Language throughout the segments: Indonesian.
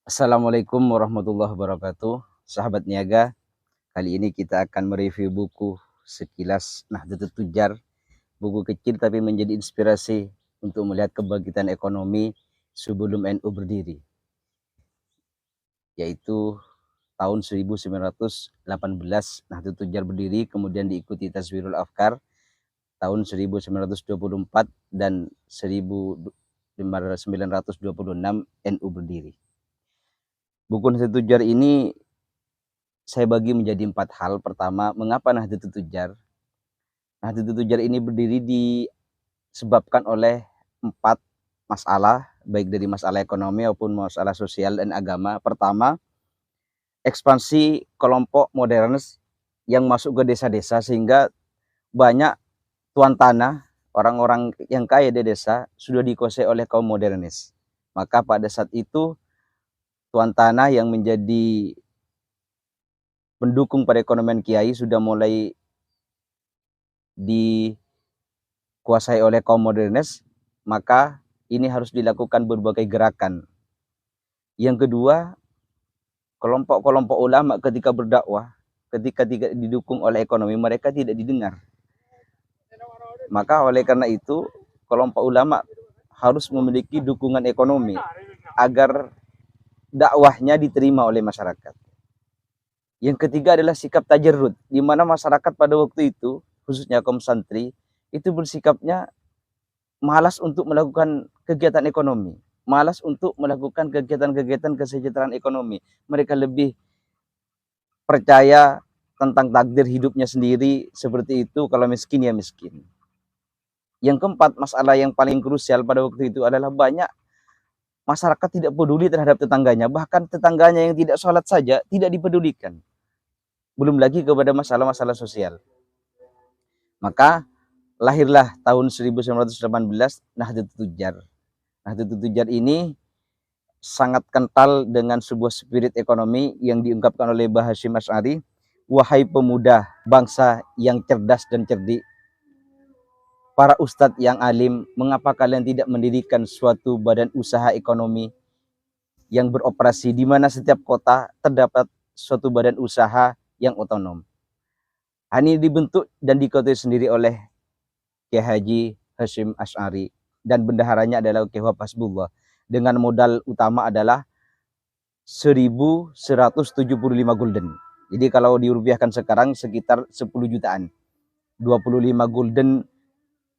Assalamualaikum warahmatullahi wabarakatuh. Sahabat niaga, kali ini kita akan mereview buku sekilas Nahdlatul Tujar. Buku kecil tapi menjadi inspirasi untuk melihat kebangkitan ekonomi sebelum NU berdiri, yaitu tahun 1918 Nahdlatul Tujar berdiri, kemudian diikuti Tazwirul Afkar tahun 1924 dan 1926 NU berdiri. Buku Nahdlatul Tujar ini saya bagi menjadi 4 hal. Pertama, mengapa Nahdlatul Tujar? Nahdlatul Tujar ini berdiri disebabkan oleh 4 masalah, baik dari masalah ekonomi maupun masalah sosial dan agama. Pertama, ekspansi kelompok modernis yang masuk ke desa-desa sehingga banyak tuan tanah, orang-orang yang kaya di desa sudah dikuasai oleh kaum modernis. Maka pada saat itu tuan tanah yang menjadi pendukung perekonomian kiai sudah mulai dikuasai oleh kaum modernis, maka ini harus dilakukan berbagai gerakan. Yang kedua, kelompok-kelompok ulama ketika berdakwah, ketika tidak didukung oleh ekonomi, mereka tidak didengar. Maka oleh karena itu, kelompok ulama harus memiliki dukungan ekonomi agar dakwahnya diterima oleh masyarakat. Yang ketiga adalah sikap tajarrud, di mana masyarakat pada waktu itu, khususnya kaum santri, itu bersikapnya malas untuk melakukan kegiatan ekonomi, malas untuk melakukan kegiatan-kegiatan kesejahteraan ekonomi. Mereka lebih percaya tentang takdir hidupnya sendiri, seperti itu, kalau miskin ya miskin. Yang keempat, masalah yang paling krusial pada waktu itu adalah banyak masyarakat tidak peduli terhadap tetangganya, bahkan tetangganya yang tidak sholat saja tidak dipedulikan. Belum lagi kepada masalah-masalah sosial. Maka lahirlah tahun 1918 Nahdlatul Tujar. Nahdlatul Tujar ini sangat kental dengan sebuah spirit ekonomi yang diungkapkan oleh Mbah Hasyim Asy'ari. Wahai pemuda bangsa yang cerdas dan cerdik, para ustadz yang alim, mengapa kalian tidak mendirikan suatu badan usaha ekonomi yang beroperasi di mana setiap kota terdapat suatu badan usaha yang otonom. Ini dibentuk dan diketuai sendiri oleh Kiai Haji Hasyim Asy'ari dan bendaharanya adalah Kiai Wahab Hasbullah, dengan modal utama adalah 1.175 gulden. Jadi kalau dirupiahkan sekarang sekitar 10 jutaan. 25 gulden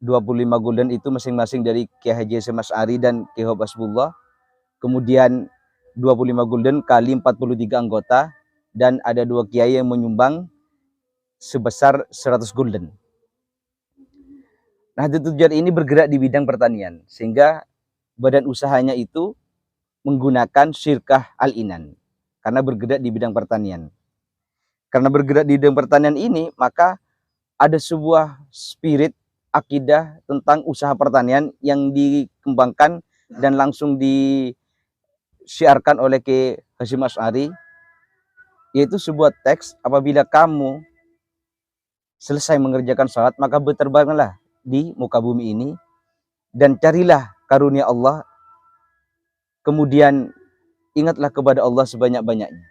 25 gulden itu masing-masing dari Kiai Haji Hasyim Asy'ari dan Kiai Wahab Hasbullah. Kemudian 25 gulden kali 43 anggota, dan ada 2 kiai yang menyumbang sebesar 100 gulden. Nahdlatul Tujar ini bergerak di bidang pertanian, sehingga badan usahanya itu menggunakan Syirkah Al-Inan karena bergerak di bidang pertanian. Karena bergerak di bidang pertanian ini, maka ada sebuah spirit akidah tentang usaha pertanian yang dikembangkan dan langsung disiarkan oleh Kiai Hasyim Asy'ari, yaitu sebuah teks, apabila kamu selesai mengerjakan sholat, maka berterbanglah di muka bumi ini dan carilah karunia Allah, kemudian ingatlah kepada Allah sebanyak-banyaknya.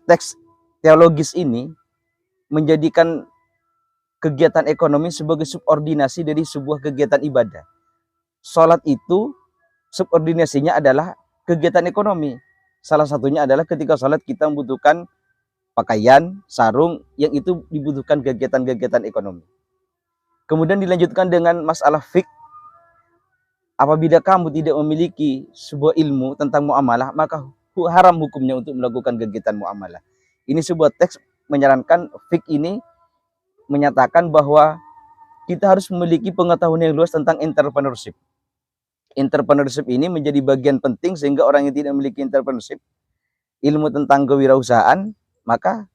Teks teologis ini menjadikan kegiatan ekonomi sebagai subordinasi dari sebuah kegiatan ibadah. Sholat itu subordinasinya adalah kegiatan ekonomi. Salah satunya adalah ketika sholat kita membutuhkan pakaian, sarung, yang itu dibutuhkan kegiatan-kegiatan ekonomi. Kemudian dilanjutkan dengan masalah fik. Apabila kamu tidak memiliki sebuah ilmu tentang muamalah, maka haram hukumnya untuk melakukan kegiatan muamalah. Ini sebuah teks menyarankan, fik ini menyatakan bahwa kita harus memiliki pengetahuan yang luas tentang entrepreneurship. Entrepreneurship ini menjadi bagian penting, sehingga orang yang tidak memiliki entrepreneurship, ilmu tentang kewirausahaan, maka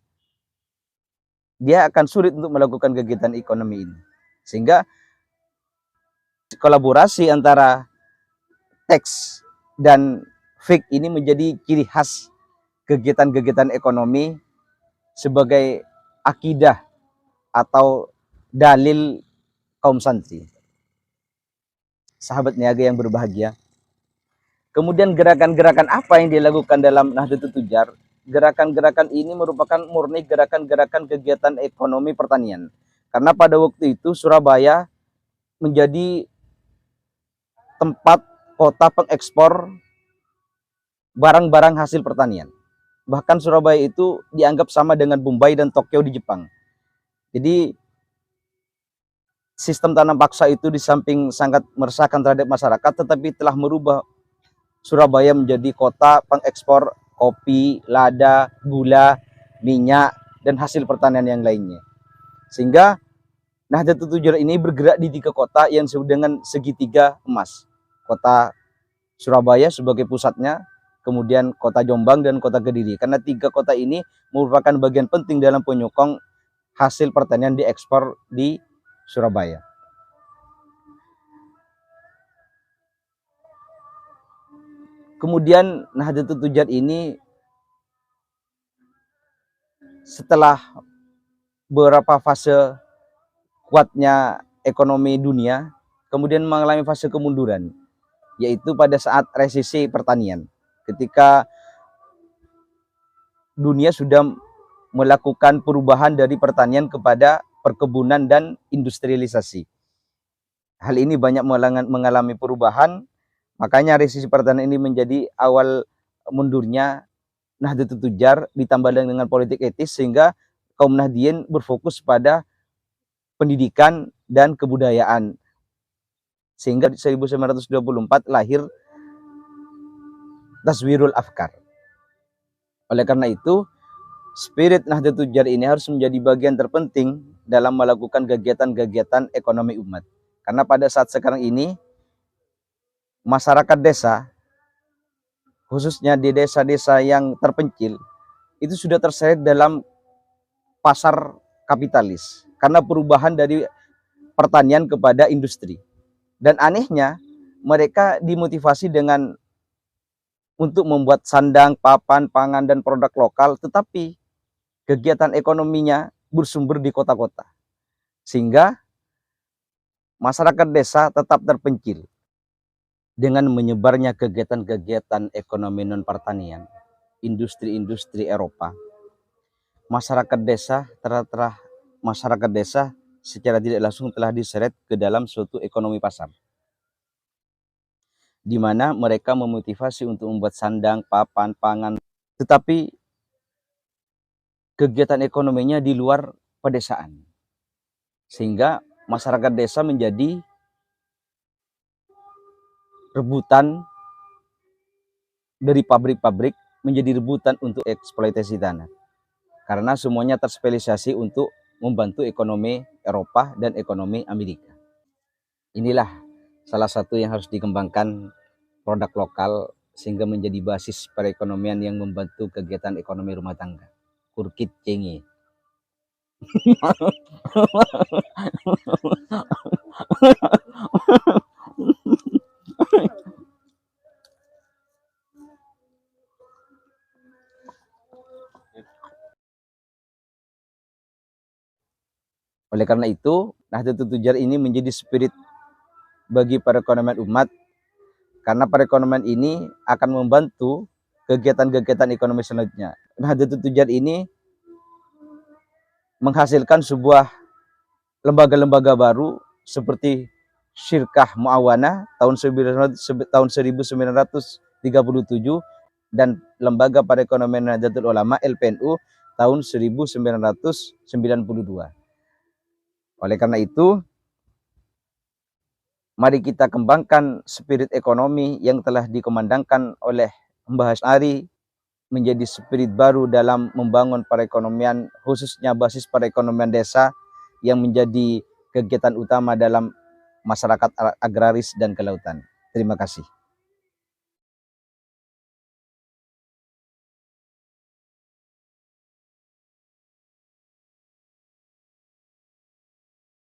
dia akan sulit untuk melakukan kegiatan ekonomi ini. Sehingga kolaborasi antara teks dan fik ini menjadi ciri khas kegiatan-kegiatan ekonomi sebagai akidah atau dalil kaum santri. Sahabat niaga yang berbahagia, Kemudian gerakan-gerakan apa yang dilakukan dalam Nahdlatul Tujar? Gerakan-gerakan ini merupakan murni gerakan-gerakan kegiatan ekonomi pertanian. Karena pada waktu itu Surabaya menjadi tempat kota pengekspor barang-barang hasil pertanian. Bahkan Surabaya itu dianggap sama dengan Mumbai dan Tokyo di Jepang. Jadi sistem tanam paksa itu di samping sangat meresahkan terhadap masyarakat, tetapi telah merubah Surabaya menjadi kota pengekspor kopi, lada, gula, minyak, dan hasil pertanian yang lainnya. Sehingga Nahdlatul Tujar ini bergerak di 3 kota yang disebut dengan segitiga emas. Kota Surabaya sebagai pusatnya, kemudian kota Jombang dan kota Kediri. Karena 3 kota ini merupakan bagian penting dalam penyokong hasil pertanian diekspor di Surabaya. Kemudian Nahdlatul Tujar ini setelah beberapa fase kuatnya ekonomi dunia, kemudian mengalami fase kemunduran, yaitu pada saat resesi pertanian. Ketika dunia sudah melakukan perubahan dari pertanian kepada perkebunan dan industrialisasi. Hal ini banyak mengalami perubahan, makanya resesi pertanian ini menjadi awal mundurnya Nahdlatul Tujar, ditambah dengan politik etis, sehingga kaum Nahdien berfokus pada pendidikan dan kebudayaan. Sehingga 1924 lahir Taswirul Afkar. Oleh karena itu, spirit Nahdlatul Tujar ini harus menjadi bagian terpenting dalam melakukan kegiatan-kegiatan ekonomi umat. Karena pada saat sekarang ini, masyarakat desa, khususnya di desa-desa yang terpencil, itu sudah terseret dalam pasar kapitalis. Karena perubahan dari pertanian kepada industri. Dan anehnya, mereka dimotivasi dengan untuk membuat sandang, papan, pangan, dan produk lokal, tetapi kegiatan ekonominya bersumber di kota-kota. Sehingga masyarakat desa tetap terpencil dengan menyebarnya kegiatan-kegiatan ekonomi non-pertanian, industri-industri Eropa. Masyarakat desa secara tidak langsung telah diseret ke dalam suatu ekonomi pasar, di mana mereka memotivasi untuk membuat sandang, papan, pangan, tetapi kegiatan ekonominya di luar pedesaan. Sehingga masyarakat desa menjadi rebutan dari pabrik-pabrik, menjadi rebutan untuk eksploitasi tanah. Karena semuanya terspesialisasi untuk membantu ekonomi Eropa dan ekonomi Amerika. Inilah salah satu yang harus dikembangkan, produk lokal, sehingga menjadi basis perekonomian yang membantu kegiatan ekonomi rumah tangga. Kurkit cengi. Oleh karena itu, Nahdlatul Tujar ini menjadi spirit bagi perekonomian umat, karena perekonomian ini akan membantu kegiatan-kegiatan ekonomi selanjutnya. Nahdlatul Tujar ini menghasilkan sebuah lembaga-lembaga baru seperti Syirkah Muawana tahun 1937 dan Lembaga Perekonomian Nahdlatul Ulama LPNU tahun 1992. Oleh karena itu, mari kita kembangkan spirit ekonomi yang telah dikomandangkan oleh Mbah Asy'ari menjadi spirit baru dalam membangun perekonomian, khususnya basis perekonomian desa yang menjadi kegiatan utama dalam masyarakat agraris dan kelautan. Terima kasih.